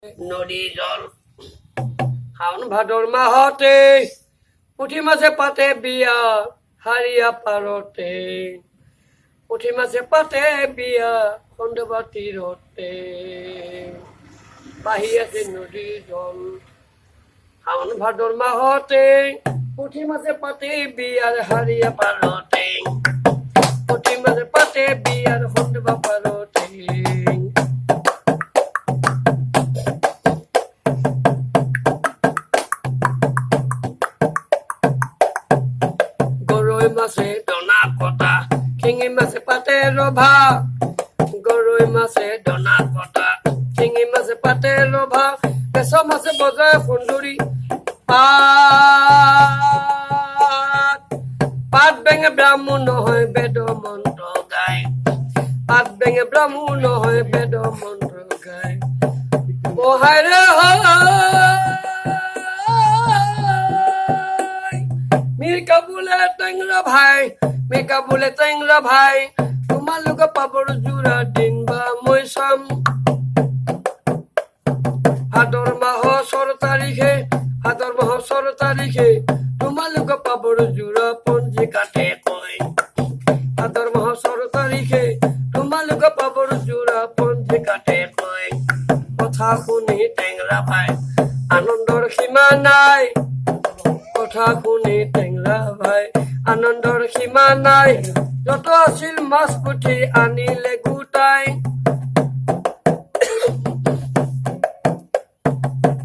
নদী জল শাওণ ভাদৰ মাহতে পুঠি মাছে পাতে বিয়া হাৰিয়া পাৰতে পুঠি মাছে পাতে বিয়া খণ্ডবা তীৰতে বাহি আছে নদী জল শাওণ ভাদৰ মাহতে পুঠি মাছে পাতে বিয়াৰ হাৰিয়া পাৰতে পুঠি মাছে পাতে বিয়াৰ খণ্ডবা পাৰতে মাছে দনা কটা শিঙি মাছে পাতে ৰভা গৰৈ মাছে দনা কটা শিঙি মাছে পাতে ৰভা কেঁচ মাছে বজায় সুন্দৰী পাত বেঙে ব্ৰাহ্মণ নহয় বেদ মন্ত্ৰ গায় পাত বেঙে ব্ৰাহ্মণ নহয় বেদ মন্ত্ৰ গায় বহাইৰে মিৰ্কা বোলে টেংৰা ভাই তোমালোকে পাবৰ জোৰা দিন বা মই চাম ভাদৰ মাহৰ 4 তাৰিখে তোমালোকে পাবৰ জোৰা পঞ্জিকাতে কয় ভাদৰ মাহৰ 4 তাৰিখে তোমালোকে পাবৰ জোৰা পঞ্জিকাতে কয় কথা শুনি টেংৰা ভাই আনন্দৰ সীমা নাই কথা শুনি টেংৰা ভাই আনন্দৰ সীমা নাই যত আছিল মাছ পুঠি আনিলে গোটাই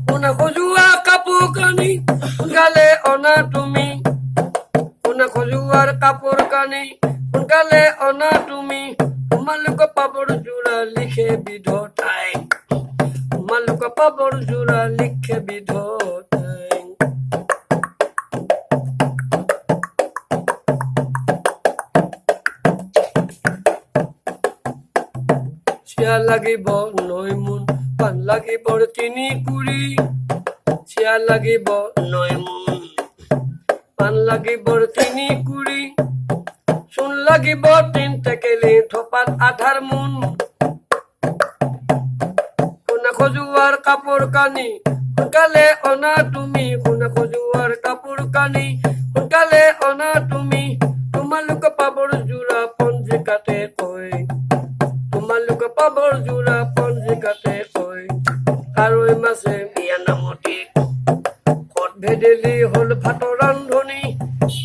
কোনে খজুৱা কাপোৰ কানি সোনকালে অনা তুমি কোনে খজুৱাৰ কাপোৰ কানি সোনকালে অনা তুমি তোমালোকে পাবৰ জোৰা লিখে বিধতাই তোমালোকে পাবৰ জোৰা লিখে বিধতাই চিয়া লাগিব 9 মোন পাণ লাগিব 3 কুৰি চিয়া লাগিব 9 মোন পাণ লাগিব 3 কুৰি চূণ লাগিব 3 টেকেলি থপাত আধাৰ মোন কোনে খজুৱাৰ কাপোৰ কানি সোনকালে অনা তুমি কোনে খজুৱাৰ কাপোৰ কানি সোনকালে অনা তুমি তোমালোকে পাবৰ জোৰা পঞ্জিকাতে কয় তোমালোকে পাবৰ জোৰা পঞ্জিকাতে কয় কাৰৈ মাছে বিয়া নামতি খত ভেদেলি হল ভাতৰ ৰান্ধনি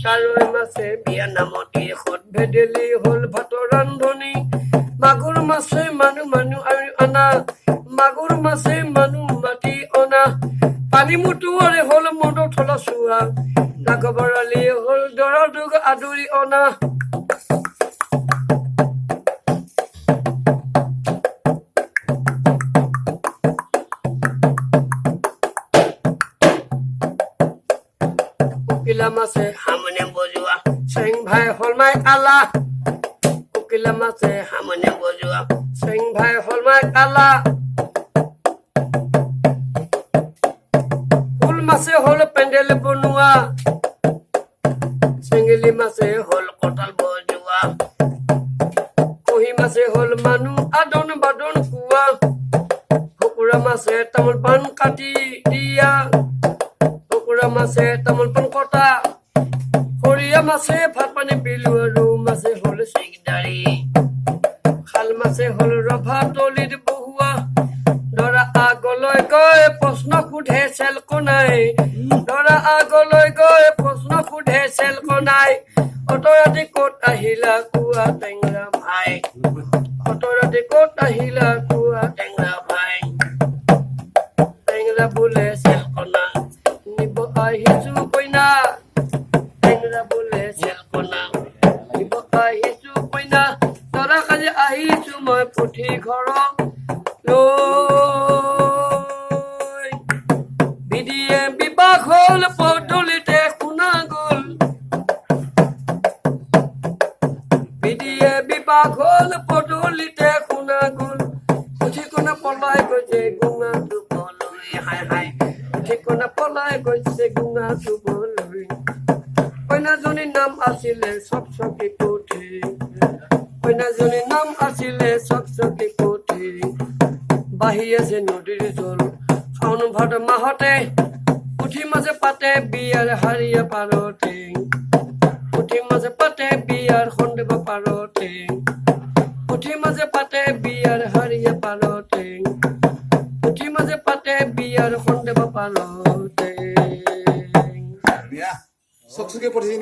কাৰৈ মাছে বিয়া নামতি খত ভেদেলি হল ভাতৰ ৰান্ধনি মাগুৰ মাছে মানুহ অনা মাগুৰ মাছে মানুহ মাতি অনা পানী মুটুৱৰে হল মদৰ থলা চোৱা নাগবৰালি হল দৰা দুগ আদৰি অনা কোকিলা মাছে হামনে বজোৱা চেং ভাই হলমাই আলা কোকিলা মাছে হামনে বজোৱা চেং ভাই হলমাই আলা ফুল মাছে হল পেণ্ডেল বনোৱা চেঙেলি মাছে হল কঁঠাল বজোৱা কহি মাছে হল মানুহ আদন বাদন কোৱা কুকুৰা মাছে তামোল পাণ কাটি দিয়া কুকুৰা মাছে তামোল পাণ কটা খৰিয়া মাছে ভাত পানী বিলো আৰু মাছে হল চিগদাৰি খাল মাছে হল ৰভা তলিত বহুৱা দৰা আগলৈ গৈ প্ৰশ্ন সোধে চেলকনাই দৰা আগলৈ গৈ প্ৰশ্ন সোধে চেলকনাই অতৰাতি ক'ত আহিলা কোৱা টেংৰা ভাই অতৰাতি ক'ত আহিলা কোৱা টেংৰা ভাই টেংৰা বোলে চেলকনা নিব আহিছো কইনা টেংৰা বোলে চেলকনা নিব আহিছো কইনা দৰা কাজি আহিছো মই পুঠি ঘৰক বিদিয়ে বিবাহ হল পদূলিতে শুনা গল বিদিয়ে বিবাহ হল পদূলিতে শুনা গল পুথিকনা পলাই গৈছে গুঙা চুবলৈ হাই হাই পুথিকনা পলাই গৈছে গুঙা চুবলৈ কইনাজনীৰ নাম আছিলে চকচকী পুথি কইনাজনীৰ নাম আছিলে চকচকী পুথি বাহি আছে নদীৰ জল শাওণ ভাদ মাহতে পুঠি মাছে পাতে বিয়াৰ হাৰিয়া পাৰতে পুঠি মাছে পাতে বিয়াৰ সন্দেহ পাৰতে পুঠি মাছে পাতে বিয়াৰ হাৰিয়া পাৰতে পুঠি মাছে পাতে বিয়াৰ সন্দেহ পাৰতে চকচকে পঠিয়াই